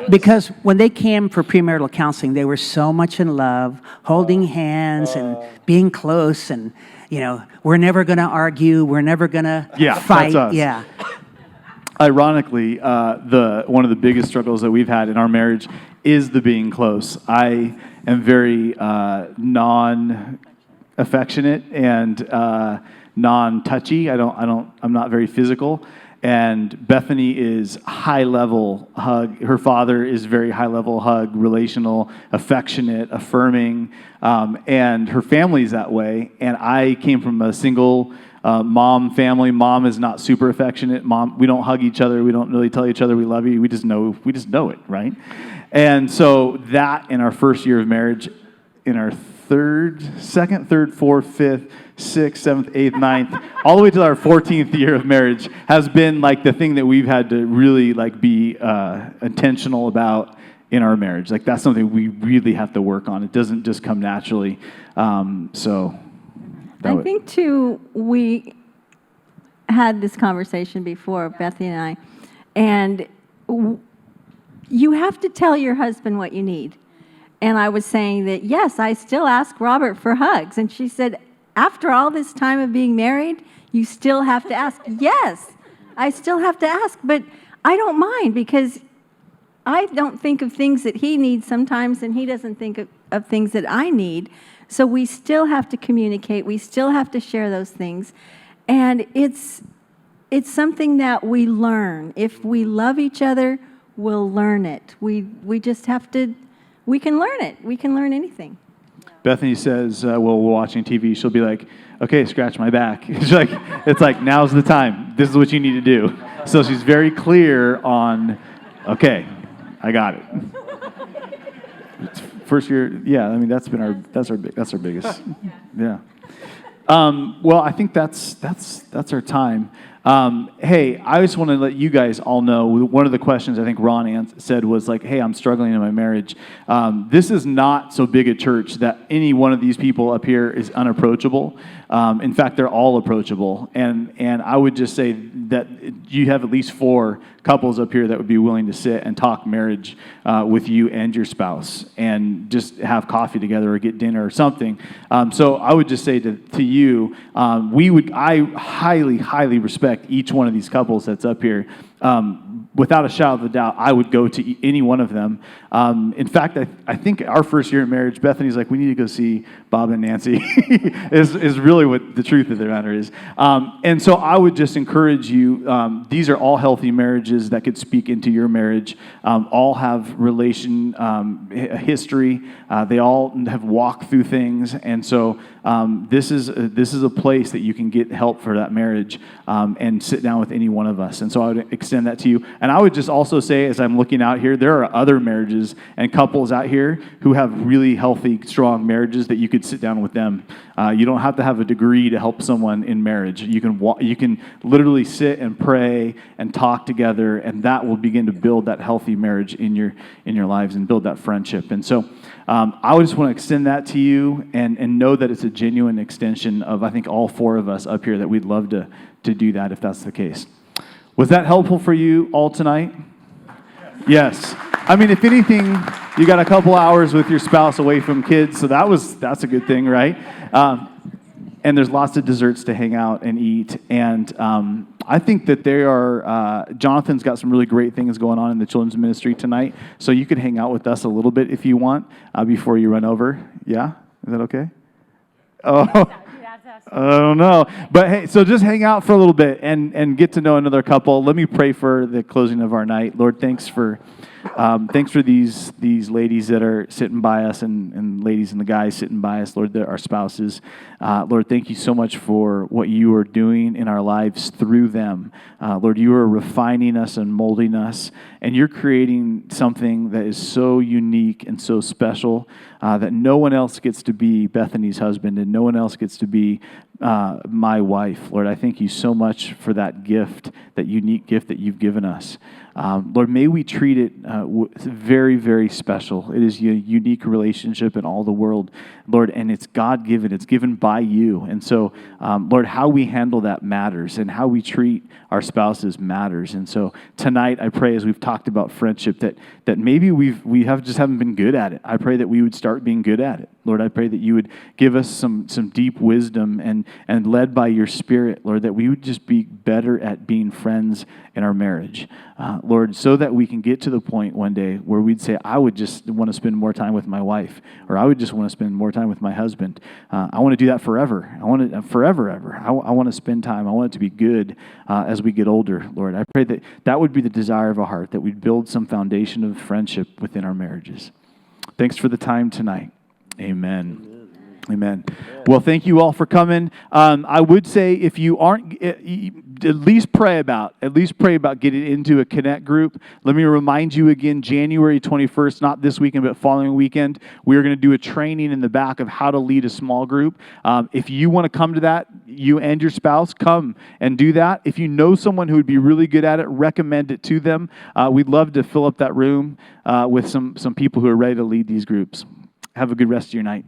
Because when they came for premarital counseling, they were so much in love, holding hands and being close, and we're never going to argue, we're never going to fight. That's us. Yeah. Ironically, one of the biggest struggles that we've had in our marriage is the being close. I am very non-affectionate and non-touchy. I'm not very physical. And Bethany is high-level hug. Her father is very high-level hug, relational, affectionate, affirming, and her family's that way. And I came from a single mom family. Mom is not super affectionate. We don't hug each other. We don't really tell each other we love you. We just know it, right? And so that in our first year of marriage, in our second, third, fourth, fifth, sixth, seventh, eighth, ninth, all the way to our 14th year of marriage has been like the thing that we've had to really be intentional about in our marriage. Like that's something we really have to work on. It doesn't just come naturally. I think too, we had this conversation before, Bethany and I, and you have to tell your husband what you need. And I was saying that, yes, I still ask Robert for hugs. And she said, after all this time of being married, you still have to ask. Yes, I still have to ask, but I don't mind because I don't think of things that he needs sometimes, and he doesn't think of things that I need. So we still have to communicate. We still have to share those things. And it's something that we learn. If we love each other, we'll learn it. We just have to, we can learn it. We can learn anything. Bethany says, while we're watching TV, she'll be like, okay, scratch my back. It's like, now's the time. This is what you need to do. So she's very clear on, okay, I got it. First year, yeah, I mean, that's our biggest, yeah. Well, I think that's our time. Hey, I just want to let you guys all know, one of the questions I think Ron said was like, hey, I'm struggling in my marriage. This is not so big a church that any one of these people up here is unapproachable. In fact, they're all approachable. And I would just say that you have at least 4 couples up here that would be willing to sit and talk marriage with you and your spouse and just have coffee together or get dinner or something. So I would just say to you, I highly, highly respect each one of these couples that's up here. Without a shadow of a doubt, I would go to any one of them. In fact, I think our first year in marriage, Bethany's like, we need to go see Bob and Nancy, is really what the truth of the matter is. And so I would just encourage you, these are all healthy marriages that could speak into your marriage. All have history. They all have walked through things. And so this is a place that you can get help for that marriage and sit down with any one of us. And so I would extend that to you. And I would just also say, as I'm looking out here, there are other marriages and couples out here who have really healthy, strong marriages that you could sit down with them. You don't have to have a degree to help someone in marriage. You can literally sit and pray and talk together, and that will begin to build that healthy marriage in your lives and build that friendship. And so I would just want to extend that to you and know that it's a genuine extension of, I think, all 4 of us up here, that we'd love to do that if that's the case. Was that helpful for you all tonight? Yes. I mean, if anything, you got a couple hours with your spouse away from kids, so that's a good thing, right? And there's lots of desserts to hang out and eat. And I think that Jonathan's got some really great things going on in the children's ministry tonight, so you could hang out with us a little bit if you want before you run over. Yeah? Is that okay? Oh. I don't know. But hey, so just hang out for a little bit and get to know another couple. Let me pray for the closing of our night. Lord, thanks for these ladies that are sitting by us and ladies and the guys sitting by us, Lord, our spouses. Lord, thank you so much for what you are doing in our lives through them. Lord, you are refining us and molding us, and you're creating something that is so unique and so special that no one else gets to be Bethany's husband and no one else gets to be my wife. Lord, I thank you so much for that gift, that unique gift that you've given us. Lord, may we treat it very, very special. It is a unique relationship in all the world, Lord, and it's God-given. It's given by you. And so, Lord, how we handle that matters, and how we treat our spouses matters. And so tonight, I pray, as we've talked about friendship, that maybe we haven't been good at it. I pray that we would start being good at it. Lord, I pray that you would give us some deep wisdom and led by your Spirit, Lord, that we would just be better at being friends in our marriage. Lord, so that we can get to the point one day where we'd say, I would just want to spend more time with my wife, or I would just want to spend more time with my husband. I want to do that forever. I want it forever, ever. I want to spend time. I want it to be good as we get older, Lord. I pray that would be the desire of our heart, that we'd build some foundation of friendship within our marriages. Thanks for the time tonight. Amen. Amen. Well, thank you all for coming. I would say, if you aren't, at least pray about getting into a Connect group. Let me remind you again, January 21st, not this weekend, but following weekend, we are going to do a training in the back of how to lead a small group. If you want to come to that, you and your spouse, come and do that. If you know someone who would be really good at it, recommend it to them. We'd love to fill up that room with some people who are ready to lead these groups. Have a good rest of your night.